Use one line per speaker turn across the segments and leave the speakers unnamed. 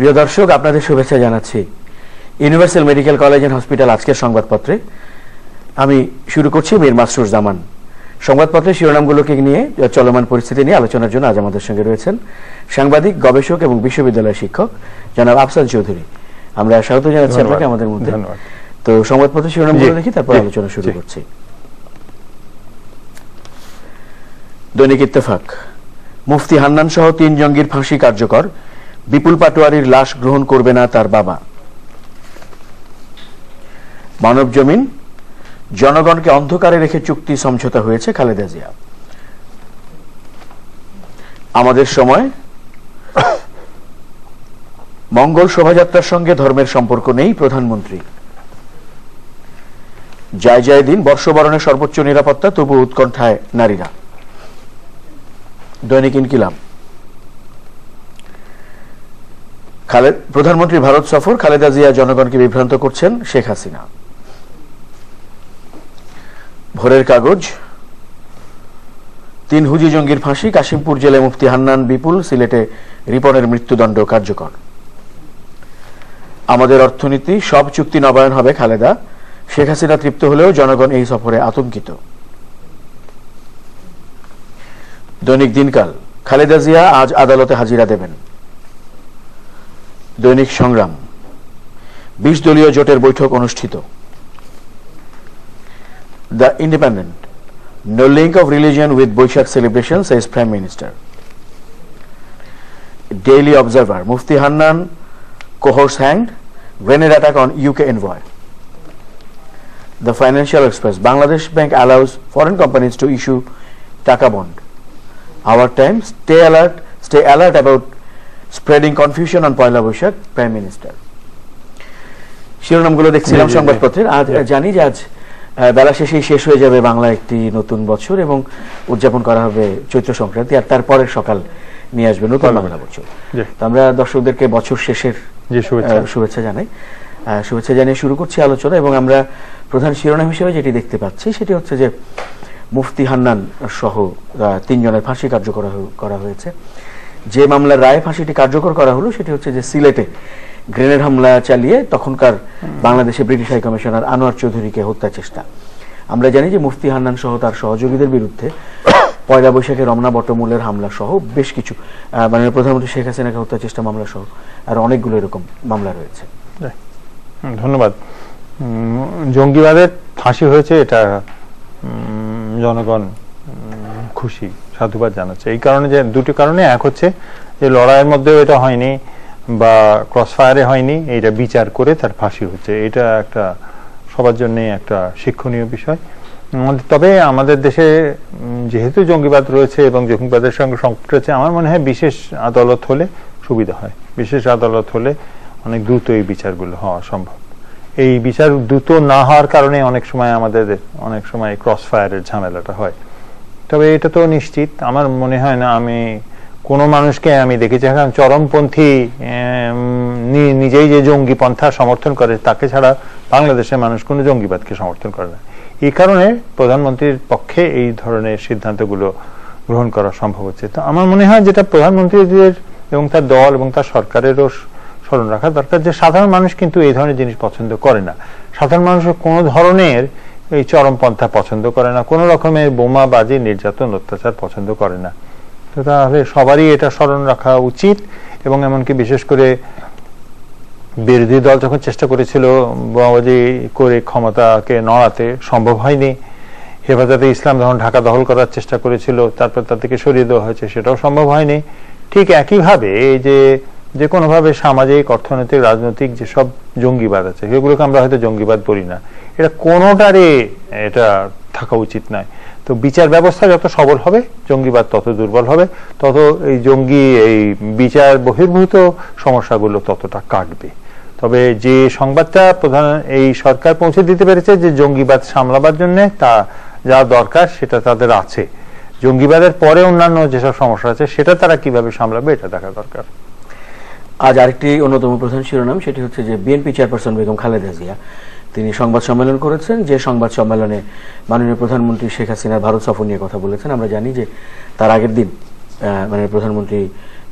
প্রিয় দর্শক, আপনাদের শুভেচ্ছা জানাচ্ছি universal medical college and hospital আজকের সংবাদপত্রে। আমি শুরু করছি মীর মাসরুর জামান। সংবাদপত্রের শিরোনামগুলোকে নিয়ে চলমান পরিস্থিতি নিয়ে আলোচনার জন্য আজ আমাদের সঙ্গে রয়েছেন সাংবাদিক, গবেষক এবং বিশ্ববিদ্যালয়ের শিক্ষক জনাব আফসান চৌধুরী। আমরা স্বাগত জানাচ্ছি আপনাকে আমাদের মধ্যে। তো সংবাদপত্রের শিরোনামগুলো দেখি, তারপর আলোচনা শুরু করছি। দৈনিক ইত্তেফাক, মুফতি হান্নান সহ ৩ জঙ্গির ফাঁসি কার্যকর, বিপুল পাটোয়ারির লাশ গ্রহণ করবে না তার বাবা। মানব জমিন, জনগণকে অন্ধকারে রেখে চুক্তি সমঝোতা হয়েছে খালেদা জিয়া। আমাদের সময়, মঙ্গল শোভাযাত্রার সঙ্গে ধর্মের সম্পর্ক নেই প্রধানমন্ত্রী। যায় যায় দিন, বর্ষবরণের সর্বোচ্চ নিরাপত্তা, তবু উৎকণ্ঠায় নারীরা। দৈনিক ইনকিলাব, প্রধানমন্ত্রী ভারত সফর, খালেদা জিয়া জনগণকে বিভ্রান্ত করছেন শেখ হাসিনা। ভোরের কাগজ, ৩ হুজি জঙ্গির ফাঁসি, কাশিমপুর জেলে মুফতি হান্নান, বিপুল, সিলেটে রিপনের মৃত্যুদণ্ড কার্যকর। আমাদের অর্থনীতি, সব চুক্তি নবায়ন হবে খালেদা, শেখ হাসিনা তৃপ্ত হলেও জনগণ এই সফরে আতঙ্কিত। দৈনিক দিনকাল, খালেদা জিয়া আজ আদালতে হাজিরা দেবেন। দৈনিক সংগ্রাম, ২০ দলীয় জোটের বৈঠক অনুষ্ঠিত। The independent, no link of religion with Baishakh celebration, says prime minister. Daily observer, Mufti Hannan cohorts hanged, grenade attack on UK envoy. The Financial Express, Bangladesh Bank allows foreign companies to issue Taka bond. Our Times, stay alert about spreading confusion on Poila Boishakh, Prime Minister. শিরোনামগুলো দেখছিলাম সংবাদপত্রের। আজ জানি যে আজ বেলা শেষেই শেষ হয়ে যাবে বাংলা একটি নতুন বছর এবং উদযাপন করা হবে চৈত্র সংক্রান্তি, আর তারপরের সকাল নিয়ে আসবে নতুন বাংলা বছর। তো আমরা দর্শকদেরকে বছর শেষের শুভেচ্ছা জানাই। শুভেচ্ছা জানিয়ে শুরু করছি আলোচনা, এবং আমরা প্রধান শিরোনাম হিসেবে যেটি দেখতে পাচ্ছি সেটি হচ্ছে যে মুফতি হান্নান সহ ৩ জনের ফাঁসি কার্যকর করা হয়েছে। যে মামলার রায়ে ফাঁসিটি কার্যকর করা হলো সেটি হচ্ছে যে সিলেটে গ্রেনেড হামলা চালিয়ে তখনকার বাংলাদেশে ব্রিটিশ হাই কমিশনার আনোয়ার চৌধুরীকে হত্যা চেষ্টা। আমরা জানি যে মুফতি হান্নান সহ তার সহযোগীদের বিরুদ্ধে পয়লা বৈশাখে রমনা বটমূলের হামলা সহ বেশ কিছু, মাননীয় প্রধানমন্ত্রী শেখ হাসিনাকে হত্যা চেষ্টা মামলা সহ আর অনেকগুলো এরকম মামলা রয়েছে।
ধন্যবাদ। জঙ্গিবাদের ফাঁসি হয়েছে, এটা জনগণ খুশি, সাধুবাদ জানাচ্ছে। এই কারণে যে দুটি কারণে, এক হচ্ছে যে লড়াইয়ের মধ্যেও এটা হয়নি বা ক্রস ফায়ারে হয়নি, এটা বিচার করে তার ফাঁসি হচ্ছে। এটা একটা সবার জন্য একটা শিক্ষণীয় বিষয়। তবে আমাদের দেশে যেহেতু জঙ্গিবাদ রয়েছে এবং জঙ্গিবাদের সঙ্গে সংকট রয়েছে, আমার মনে হয় বিশেষ আদালত হলে সুবিধা হয়। বিশেষ আদালত হলে অনেক দ্রুত এই বিচারগুলো হওয়া সম্ভব। এই বিচার দ্রুত না হওয়ার কারণে অনেক সময় ক্রস ফায়ারের ঝামেলাটা হয়। তবে এটা তো নিশ্চিত, আমার মনে হয় না আমি কোনো মানুষকে আমি দেখেছি এখন চরমপন্থী নিজেই যে জঙ্গি পন্থা সমর্থন করে তাকে ছাড়া বাংলাদেশের মানুষ কোনো জঙ্গিবাদকে সমর্থন করে না। এই কারণে প্রধানমন্ত্রীর পক্ষে এই ধরনের সিদ্ধান্তগুলো গ্রহণ করা সম্ভব হচ্ছে। তো আমার মনে হয় যেটা প্রধানমন্ত্রীদের এবং তার দল এবং তার সরকারেরও স্মরণ রাখা দরকার যে সাধারণ মানুষ কিন্তু এই ধরনের জিনিস পছন্দ করে না। সাধারণ মানুষের কোনো ধরনের এই চরমপন্থা পছন্দ করে না, কোনো রকমের বোমাবাজি, নির্যাতন, অত্যাচার পছন্দ করে না। তো তাহলে সবারই এটা স্মরণ রাখা উচিত। এবং এমনকি বিশেষ করে বিরোধী দল যখন চেষ্টা করেছিল বোমাবাজি করে ক্ষমতাকে নড়াতে, সম্ভব হয়নি। হেফাজতে ইসলাম যখন ঢাকা দখল করার চেষ্টা করেছিল, তারপর তার থেকে সরিয়ে দেওয়া হয়েছে, সেটাও সম্ভব হয়নি। ঠিক একইভাবে এই যে কোনোভাবে সামাজিক, অর্থনৈতিক, রাজনৈতিক যেসব জঙ্গিবাদ আছে সেগুলোকে আমরা হয়তো জঙ্গিবাদ বলি না, এটা কোনোটারে এটা থাকা উচিত নয়। তো বিচার ব্যবস্থা যত সবল হবে জঙ্গিবাদ তত দুর্বল হবে, তত এই বিচার বহির্ভূত সমস্যাগুলো ততটা কাটবে। তবে যে সংবাদটা এই সরকার পৌঁছে দিতে পেরেছে যে জঙ্গিবাদ সামলাবার জন্য তা যা দরকার সেটা তাদের আছে, জঙ্গিবাদের পরে অন্যান্য যেসব সমস্যা আছে সেটা তারা কিভাবে সামলাবে এটা দেখা দরকার।
আজ আরেকটি অন্যতম প্রধান শিরোনাম, সেটি হচ্ছে যে বিএনপি চেয়ারপারসন বেগম খালেদা জিয়া তিনি সংবাদ সম্মেলন করেছেন, যে সংবাদ সম্মেলনে মাননীয় প্রধানমন্ত্রী শেখ হাসিনার ভারত সফর নিয়ে কথা বলেছেন। আমরা জানি যে তার আগের দিন মানে প্রধানমন্ত্রী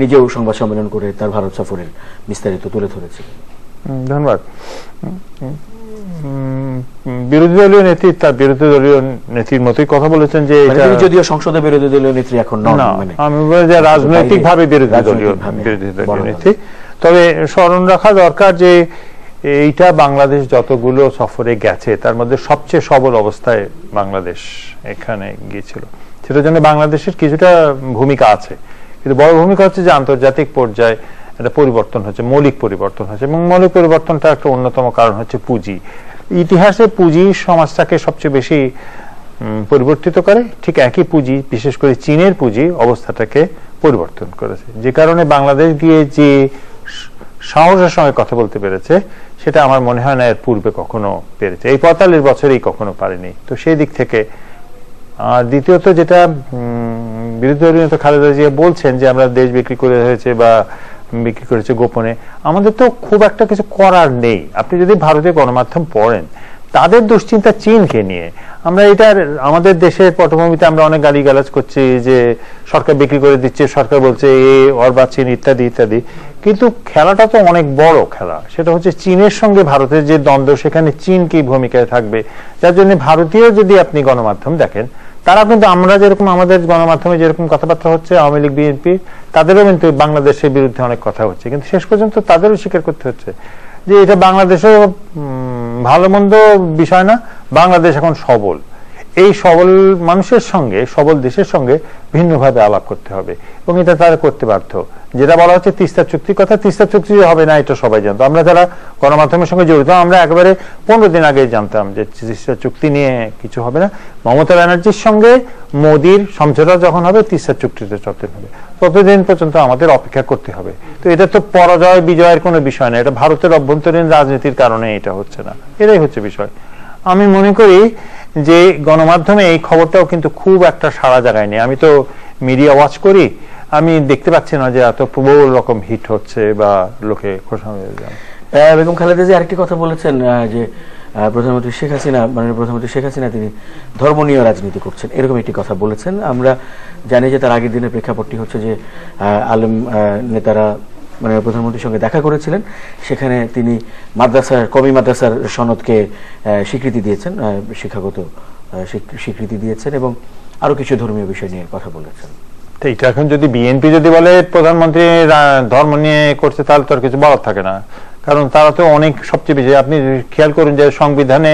নিজেও সংবাদ সম্মেলন করে তার ভারত সফরের বিস্তারিত তুলে ধরেছিলেন।
ধন্যবাদ। বিরোধী দলীয় নেত্রী তার বিরোধী দলীয় নেত্রীর মতোই কথা বলেছেন যে
যদিও সংসদে বিরোধী দলীয় নেত্রী এখন নন,
আমি বলি যে রাজনৈতিক ভাবে বিরোধী দলীয় নেত্রী। তবে স্মরণ রাখা দরকার যে এইটা বাংলাদেশ যতগুলো সফরে গেছে তার মধ্যে সবচেয়ে সবল অবস্থায় বাংলাদেশ এখানে গিয়েছিল। সেটার জন্য বাংলাদেশের কিছুটা ভূমিকা আছে, কিন্তু বড় ভূমিকা হচ্ছে যে আন্তর্জাতিক পর্যায়ে একটা পরিবর্তন হচ্ছে, মৌলিক পরিবর্তন হচ্ছে, এবং মৌলিক পরিবর্তনটা একটা অন্যতম কারণ হচ্ছে পুঁজি। ইতিহাসে পুঁজি সমাজটাকে সবচেয়ে বেশি পরিবর্তিত করে, ঠিক একই পুঁজি, বিশেষ করে চীনের পুঁজি অবস্থাটাকে পরিবর্তন করেছে, যে কারণে বাংলাদেশ গিয়ে যে সাহসের সঙ্গে কথা বলতে পেরেছে সেটা আমার মনে হয় না এর পূর্বে কখনো পেরেছে, এই 45 বছরেই কখনো পারেনি। তো সেই দিক থেকে আর দ্বিতীয়ত যেটা বিরোধী দলীয় নেতা খালেদা জিয়া বলছেন যে আমরা দেশ বিক্রি করে হয়েছে বা বিক্রি করেছে গোপনে, আমাদের তো খুব একটা কিছু করার নেই। আপনি যদি ভারতীয় গণমাধ্যম পড়েন তাদের দুশ্চিন্তা চীনকে নিয়ে। আমরা এটার আমাদের দেশের পটভূমিতে আমরা অনেক গালিগালাজ করছি যে সরকার বিক্রি করে দিচ্ছে, সরকার বলছে এ অর্বা চীন ইত্যাদি ইত্যাদি, কিন্তু খেলাটা তো অনেক বড় খেলা। সেটা হচ্ছে চীনের সঙ্গে ভারতের যে দ্বন্দ্ব, সেখানে চীন কি ভূমিকায় থাকবে, যার জন্য ভারতীয় যদি আপনি গণমাধ্যম দেখেন তারা কিন্তু আমরা যেরকম আমাদের গণমাধ্যমে যেরকম কথাবার্তা হচ্ছে আওয়ামী লীগ বিএনপি, তাদেরও কিন্তু বাংলাদেশের বিরুদ্ধে অনেক কথা হচ্ছে, কিন্তু শেষ পর্যন্ত তাদেরও স্বীকার করতে হচ্ছে যে এটা বাংলাদেশের ভালো মন্দ বিষয় না, বাংলাদেশ এখন সবল। এই সবল মানুষের সঙ্গে, সবল দেশের সঙ্গে ভিন্নভাবে আলাপ করতে হবে, এবং এটা তারা করতে বাধ্য। যেটা বলা হচ্ছে তিস্তা চুক্তির কথা, তিস্তা চুক্তি হবে না এটা সবাই জানতো। আমরা যারা গণমাধ্যমের সঙ্গে জড়িত আমরা একেবারে 15 দিন আগে জানতাম যে তিস্তা চুক্তি নিয়ে কিছু হবে না। মমতা ব্যানার্জির সঙ্গে মোদির সমঝোতা যখন হবে তিস্তা চুক্তিতে চলতে হবে, ততদিন পর্যন্ত আমাদের অপেক্ষা করতে হবে। তো এটা তো পরাজয় বিজয়ের কোনো বিষয় না, এটা ভারতের অভ্যন্তরীণ রাজনীতির কারণে এটা হচ্ছে না, এটাই হচ্ছে বিষয়। আমি মনে করি যে গণমাধ্যমে এই খবরটাও কিন্তু খুব একটা সাড়া জাগায় নেই। আমি তো মিডিয়া ওয়াচ করি, আমি দেখতে পাচ্ছি না যে এত প্রবল রকম হিট হচ্ছে বা লোকে খোশা হয়ে যায়।
বেগম খালেদা জি আরেকটি কথা বলেছেন যে প্রধানমন্ত্রী শেখ হাসিনা, মাননীয় প্রধানমন্ত্রী শেখ হাসিনা তিনি ধর্ম নিয়ে রাজনীতি করছেন, এরকম একটি কথা বলেছেন। আমরা জানি যে তার আগের দিনের প্রেক্ষাপটটি হচ্ছে যে আলেম নেতারা মানে প্রধানমন্ত্রীর সঙ্গে দেখা করেছিলেন, সেখানে তিনি মাদ্রাসার কওমি মাদ্রাসার সনদকে স্বীকৃতি দিয়েছেন, শিক্ষাগত স্বীকৃতি দিয়েছেন, এবং আরো কিছু ধর্মীয় বিষয় নিয়ে কথা বলেছেন।
এটা এখন যদি বিএনপি যদি বলে প্রধানমন্ত্রী ধর্ম নিয়ে করছে তাহলে তো আর কিছু বলার থাকে না, কারণ তারা তো অনেক সবচেয়ে বেশি, আপনি খেয়াল করুন যে সংবিধানে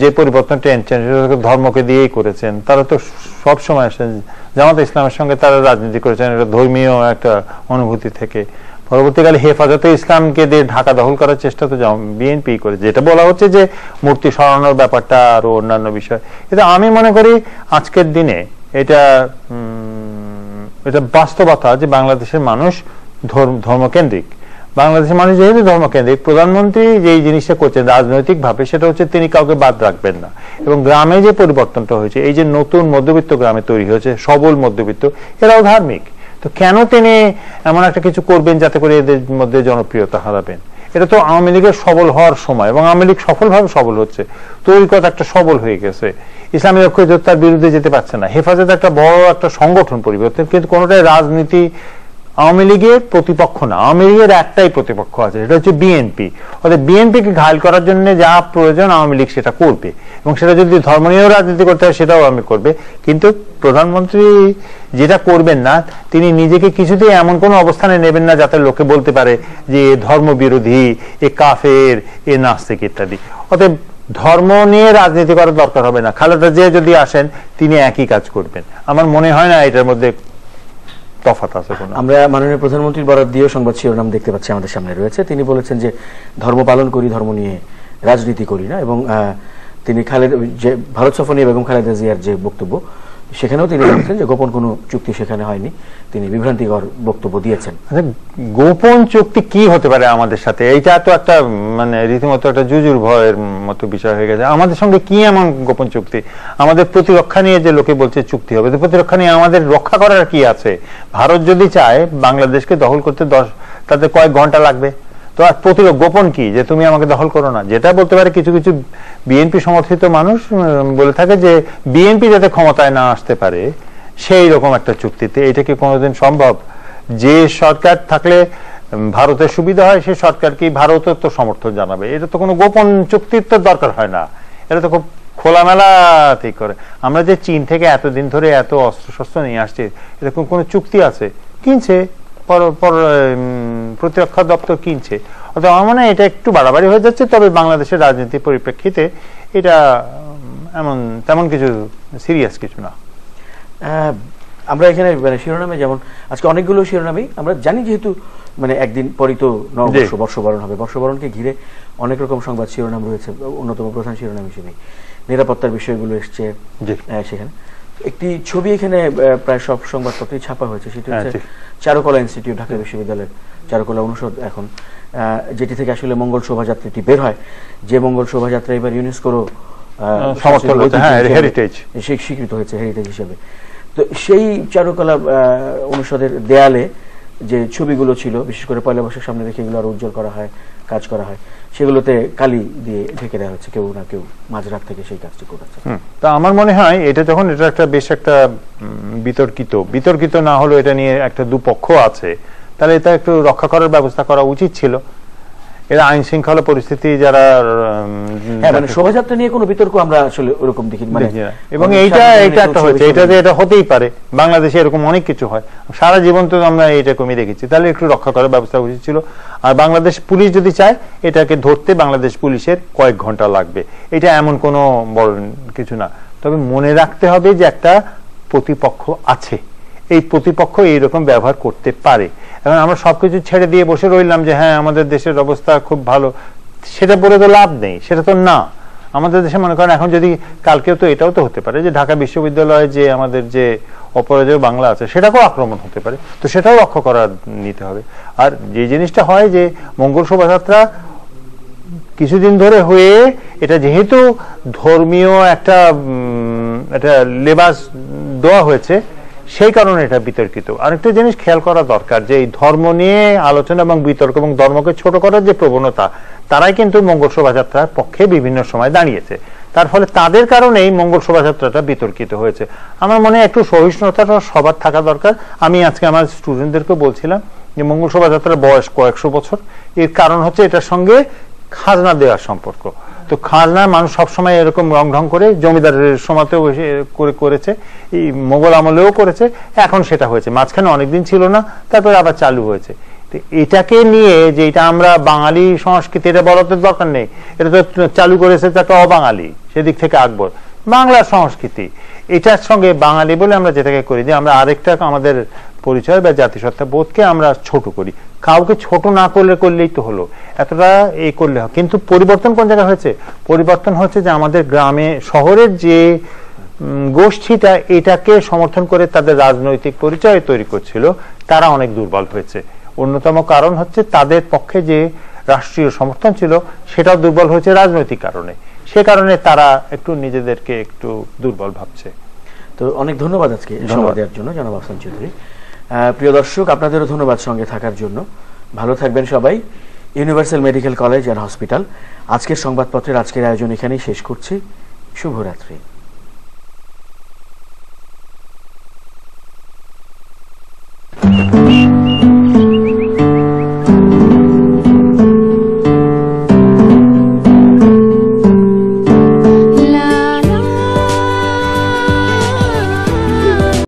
যে পরিবর্তনটা এনেছেন সেটা ধর্মকে দিয়েই করেছেন। তারা তো সবসময় আসেন জামাত ইসলামের সঙ্গে তারা রাজনীতি করেছেন এটা ধর্মীয় একটা অনুভূতি থেকে। পরবর্তীকালে হেফাজতে ইসলামকে দিয়ে ঢাকা দখল করার চেষ্টা তো বিএনপি করে, যেটা বলা হচ্ছে যে মূর্তি সরানোর ব্যাপারটা আরো অন্যান্য বিষয়। এটা আমি মনে করি আজকের দিনে এটা বাস্তবতা যে বাংলাদেশের মানুষ ধর্মকেন্দ্রিক। বাংলাদেশের মানুষ যেহেতু ধর্মকেন্দ্রিক, প্রধানমন্ত্রী যেই জিনিসটা করছেন রাজনৈতিক ভাবে সেটা হচ্ছে তিনি কাউকে বাদ রাখবেন না। এবং গ্রামে যে পরিবর্তনটা হয়েছে, এই যে নতুন মধ্যবিত্ত গ্রামে তৈরি হয়েছে, সবল মধ্যবিত্ত, এরাও ধার্মিক। তো কেন তিনি এমন একটা কিছু করবেন যাতে করে এদের মধ্যে জনপ্রিয়তা হারাবেন? এটা তো আওয়ামী লীগের সবল হওয়ার সময়, এবং আওয়ামী লীগ সফলভাবে সবল হচ্ছে, তরিকত একটা সবল হয়ে গেছে, ইসলামী ঐক্যজোট তার বিরুদ্ধে যেতে পারছে না, হেফাজত একটা বড় একটা সংগঠন পরিবর্তন, কিন্তু কোনোটাই রাজনীতি আওয়ামী লীগের প্রতিপক্ষ না। আওয়ামী লীগের একটাই প্রতিপক্ষ আছে, সেটা হচ্ছে বিএনপি। অর্থাৎ বিএনপিকে ঘায়েল করার জন্য যা প্রয়োজন আওয়ামী লীগ সেটা করবে, এবং সেটা যদি ধর্ম নিয়েও রাজনীতি করতে হয় সেটাও আওয়ামী করবে। কিন্তু প্রধানমন্ত্রী যেটা করবেন না, তিনি নিজেকে কিছুতেই এমন কোনো অবস্থানে নেবেন না যাতে লোকে বলতে পারে যে ধর্ম বিরোধী, এ কাফের, এ নাস্তিক ইত্যাদি। অতএব ধর্ম নিয়ে রাজনীতি করার দরকার হবে না। খালেদা জিয়া যদি আসেন তিনি একই কাজ করবেন। আমার মনে হয় না এটার মধ্যে তফাৎ আছে কোনো।
আমরা মাননীয় প্রধানমন্ত্রীর বরাত দিয়ে সংবাদ শিরোনাম দেখতে পাচ্ছি আমাদের সামনে রয়েছে। তিনি বলেছেন যে ধর্ম পালন করি, ধর্ম নিয়ে রাজনীতি করি না। এবং তিনি যে ভারত সফর নিয়ে বেগম খালেদা জিয়ার যে বক্তব্য, সেখানেও তিনি বলেছেন যে গোপন কোনো চুক্তি সেখানে হয়নি, তিনি বিভ্রান্তিকর বক্তব্য দিয়েছেন।
গোপন চুক্তি কি হতে পারে আমাদের সাথে? এইটা তো একটা মানে রীতিমতো একটা জুজুর ভয়ের মতো বিষয় হয়ে গেছে। আমাদের সঙ্গে কি এমন গোপন চুক্তি? আমাদের প্রতিরক্ষা নিয়ে যে লোকে বলছে চুক্তি হবে, তো প্রতিরক্ষা নিয়ে আমাদের রক্ষা করার কি আছে? ভারত যদি চায় বাংলাদেশকে দখল করতে তাতে কয়েক ঘন্টা লাগবে, তো আর গোপন কি যে তুমি আমাকে দখল করো না? যেটা বলতে পারে কিছু কিছু বিএনপি সমর্থিত মানুষ বলে থাকে যে বিএনপি যাতে ক্ষমতায় না আসতে পারে, সেই রকম একটা চুক্তিতে। এটা কি কোনোদিন সম্ভব? যে সরকার থাকলে ভারতের সুবিধা হয় সেই সরকারকে ভারতের তো সমর্থন জানাবে। এটা তো কোনো গোপন চুক্তির তো দরকার হয় না, এটা তো খুব খোলামেলা ঠিক করে। আমরা যে চীন থেকে এতদিন ধরে এত অস্ত্রশস্ত্র নিয়ে আসছি, এরকম কোনো চুক্তি আছে? কিনছে, প্রতিরক্ষা দপ্তর কিনছে। অর্থাৎ আমার মনে হয় এটা একটু বাড়াবাড়ি হয়ে যাচ্ছে। তবে বাংলাদেশের রাজনীতির পরিপ্রেক্ষিতে এটা তেমন কিছু সিরিয়াস কিছু না।
আমরা এখানে শিরোনামে যেমন আজকে অনেকগুলো শিরোনামই আমরা জানি, যেহেতু একদিন পরই তো নববর্ষ, বর্ষবরণ হবে। বর্ষবরণকে ঘিরে অনেক রকম সংবাদ শিরোনাম রয়েছে। অন্যতম প্রধান শিরোনাম হিসেবে নিরাপত্তার বিষয়গুলো এসছে সেখানে। একটি ছবি এখানে প্রায় সব সংবাদপত্রেই ছাপা হয়েছে, সেটি হচ্ছে চারুকলা ইনস্টিটিউট, ঢাকা বিশ্ববিদ্যালয়ের চারুকলা অনুষদ এখন, যেটি থেকে আসলে মঙ্গল শোভাযাত্রাটি বের হয়। যে মঙ্গল শোভাযাত্রা এবার ইউনেস্কোর স্বীকৃত হয়েছে হেরিটেজ হিসেবে। তো সেই চারুকলা অনুষদের দেয়ালে যে ছবিগুলো ছিল, বিশেষ করে পয়লা বৈশাখ সামনে রেখে এগুলো আরো উজ্জ্বল করা হয়, কাজ করা হয়, সেগুলোতে কালি দিয়ে ঢেকে দেওয়া হচ্ছে। কেউ না কেউ মাঝরাত থেকে সেই কাজটি করেছে।
তা আমার মনে হয় এটা যখন এটা একটা বেশ একটা বিতর্কিত না হলো, এটা নিয়ে একটা দুপক্ষ আছে, তাহলে এটা একটু রক্ষা করার ব্যবস্থা করা উচিত ছিল। এরা আইন শৃঙ্খলা পরিস্থিতি যারা
শোভাযাত্রা নিয়ে কোনো বিতর্ক আমরা আসলে ওরকম দেখি,
এবং এইটা একটা হয়েছে, এটা যে এটা হতেই পারে। বাংলাদেশে এরকম অনেক কিছু হয়, সারা জীবন তো আমরা এটা কমিয়ে রেখেছি। তাহলে একটু রক্ষা করার ব্যবস্থা উচিত ছিল। আর বাংলাদেশ পুলিশ যদি চায়, এটাকে ধরতে বাংলাদেশ পুলিশের কয়েক ঘন্টা লাগবে। এটা এমন কোনো বড় কিছু না। তবে মনে রাখতে হবে যে একটা প্রতিপক্ষ আছে, এই প্রতিপক্ষ এইরকম ব্যবহার করতে পারে। এখন আমরা সবকিছু ছেড়ে দিয়ে বসে রইলাম যে হ্যাঁ আমাদের দেশের অবস্থা খুব ভালো, সেটা বলে তো লাভ নেই, সেটা তো না। আমাদের দেশে মনে করেন এখন যদি কালকেও তো এটাও তো হতে পারে যে ঢাকা বিশ্ববিদ্যালয়ে যে আমাদের যে অপরাজয় বাংলা আছে সেটাকেও আক্রমণ হতে পারে, তো সেটাও লক্ষ্য করা নিতে হবে। আর যে জিনিসটা হয় যে মঙ্গল শোভাযাত্রা কিছুদিন ধরে হয়ে, এটা যেহেতু ধর্মীয় একটা লেবাস দেওয়া হয়েছে, সেই কারণে এটা বিতর্কিত। আরেকটা জিনিস খেয়াল করা দরকার যে এই ধর্ম নিয়ে আলোচনা এবং বিতর্ক এবং ধর্মকে ছোট করার যে প্রবণতা, তারাই কিন্তু মঙ্গল শোভাযাত্রার পক্ষে বিভিন্ন সময় দাঁড়িয়েছে। তার ফলে তাদের কারণেই মঙ্গল শোভাযাত্রাটা বিতর্কিত হয়েছে। আমার মনে হয় একটু সহিষ্ণুতাটা সবার থাকা দরকার। আমি আজকে আমার স্টুডেন্টদেরকে বলছিলাম যে মঙ্গল শোভাযাত্রার বয়স কয়েকশো বছর। এর কারণ হচ্ছে এটার সঙ্গে খাজনা দেওয়ার সম্পর্ক। তো খাজনা মানুষ সবসময় এরকম রং ঢং করে, জমিদারের সময়তেও করেছে, এই মোগল আমলেও করেছে, এখন সেটা হয়েছে। মাঝখানে অনেকদিন ছিল না, তারপরে আবার চালু হয়েছে। এটাকে নিয়ে যে এটা আমরা বাঙালি সংস্কৃতি, এটা বলার তো দরকার নেই। এটা তো চালু করেছে একটা অবাঙালি, সেদিক থেকে আকবর। বাংলার সংস্কৃতি, এটার সঙ্গে বাঙালি বলে আমরা যেটাকে করি যে আমরা আরেকটা আমাদের পরিচয় বা জাতিসত্তা বোধকে আমরা ছোট করি। কাউকে ছোট না করলেই তো হলো, এতটা এই করলে হয়। কিন্তু পরিবর্তন কোন জায়গায় হয়েছে? পরিবর্তন হচ্ছে যে আমাদের গ্রামে শহরের যে গোষ্ঠীটা এটাকে সমর্থন করে তাদের রাজনৈতিক পরিচয় তৈরি করছিল, তারা অনেক দুর্বল হয়েছে। অন্যতম কারণ হচ্ছে তাদের পক্ষে যে রাষ্ট্রীয় সমর্থন ছিল সেটাও দুর্বল হয়েছে রাজনৈতিক কারণে। সে কারণে তারা একটু নিজেদেরকে একটু দুর্বল ভাবছে।
তো অনেক ধন্যবাদ আজকে সময় দেওয়ার জন্য জনাব আহসান চৌধুরী। প্রিয় দর্শক, আপনাদেরও ধন্যবাদ সঙ্গে থাকার জন্য। ভালো থাকবেন সবাই। Universal medical college and hospital আজকের সংবাদপত্রের আজকের আয়োজন এখানেই শেষ করছি। শুভরাত্রি।